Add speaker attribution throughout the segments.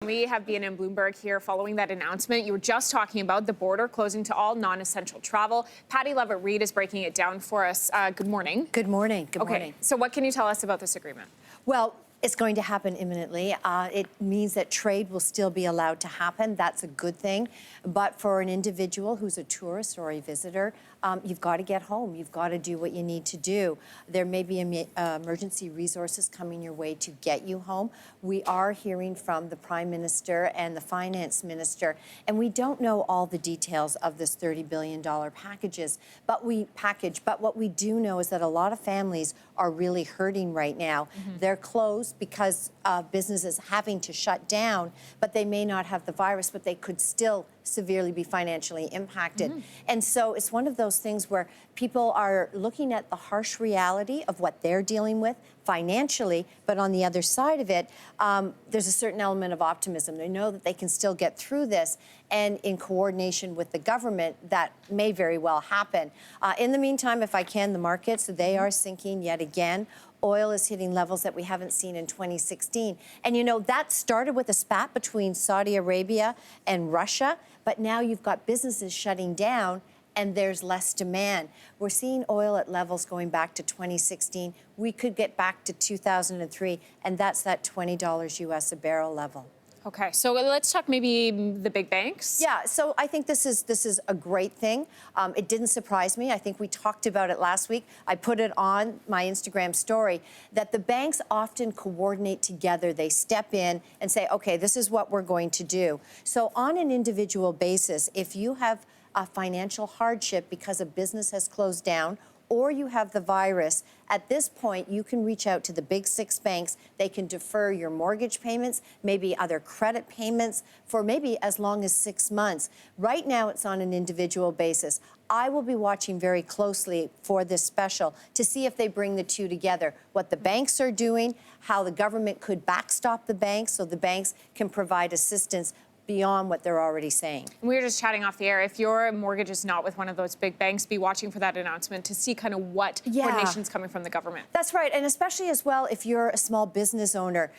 Speaker 1: We have BNN Bloomberg here following that announcement. You were just talking about the border closing to all non-essential travel. Patty Levitt-Reid is breaking it down for us. Good morning.
Speaker 2: Good morning. Good
Speaker 1: okay.
Speaker 2: morning.
Speaker 1: So what can you tell us about this agreement?
Speaker 2: Well, it's going to happen imminently. It means that trade will still be allowed to happen. That's a good thing. But for an individual who's a tourist or a visitor, you've got to get home. You've got to do what you need to do. There may be emergency resources coming your way to get you home. We are hearing from the Prime Minister and the Finance Minister, and we don't know all the details of this $30 billion packages. But what we do know is that a lot of families are really hurting right now. Mm-hmm. They're closed because businesses having to shut down, but they may not have the virus, but they could still severely be financially impacted. Mm-hmm. And so it's one of those things where people are looking at the harsh reality of what they're dealing with financially, but on the other side of it, there's a certain element of optimism. They know that they can still get through this, and in coordination with the government, that may very well happen. In the meantime, if I can, the markets, they are sinking yet again. Oil is hitting levels that we haven't seen in 2016. And you know, that started with a spat between Saudi Arabia and Russia, but now you've got businesses shutting down and there's less demand. We're seeing oil at levels going back to 2016. We could get back to 2003, and that's that $20 US a barrel level.
Speaker 1: Okay, so let's talk maybe the big banks.
Speaker 2: Yeah, so I think this is a great thing. It didn't surprise me. I think we talked about it last week. I put it on my Instagram story that the banks often coordinate together. They step in and say, okay, this is what we're going to do. So on an individual basis, if you have a financial hardship because a business has closed down, or you have the virus, at this point, you can reach out to the big 6 banks. They can defer your mortgage payments, maybe other credit payments for maybe as long as 6 months. Right now, it's on an individual basis. I will be watching very closely for this special to see if they bring the two together, what the banks are doing, how the government could backstop the banks so the banks can provide assistance beyond what they're already saying.
Speaker 1: We were just chatting off the air. If your mortgage is not with one of those big banks, be watching for that announcement to see kind of what coordination's coming from the government.
Speaker 2: That's right, and especially as well if you're a small business owner.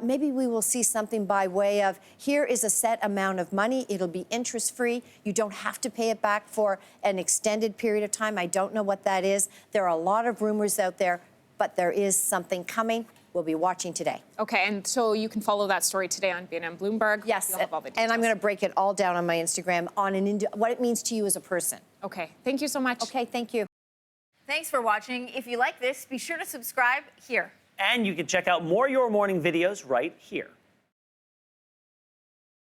Speaker 2: Maybe we will see something by way of, here is a set amount of money, it'll be interest-free, you don't have to pay it back for an extended period of time. I don't know what that is. There are a lot of rumors out there, but there is something coming. We'll be watching today.
Speaker 1: Okay, and so you can follow that story today on BNN Bloomberg.
Speaker 2: Yes,
Speaker 1: you'll have all the details.
Speaker 2: And I'm going to break it all down on my Instagram on what it means to you as a person.
Speaker 1: Okay, thank you so much.
Speaker 2: Okay, thank you.
Speaker 3: Thanks for watching. If you like this, be sure to subscribe here.
Speaker 4: And you can check out more Your Morning videos right here.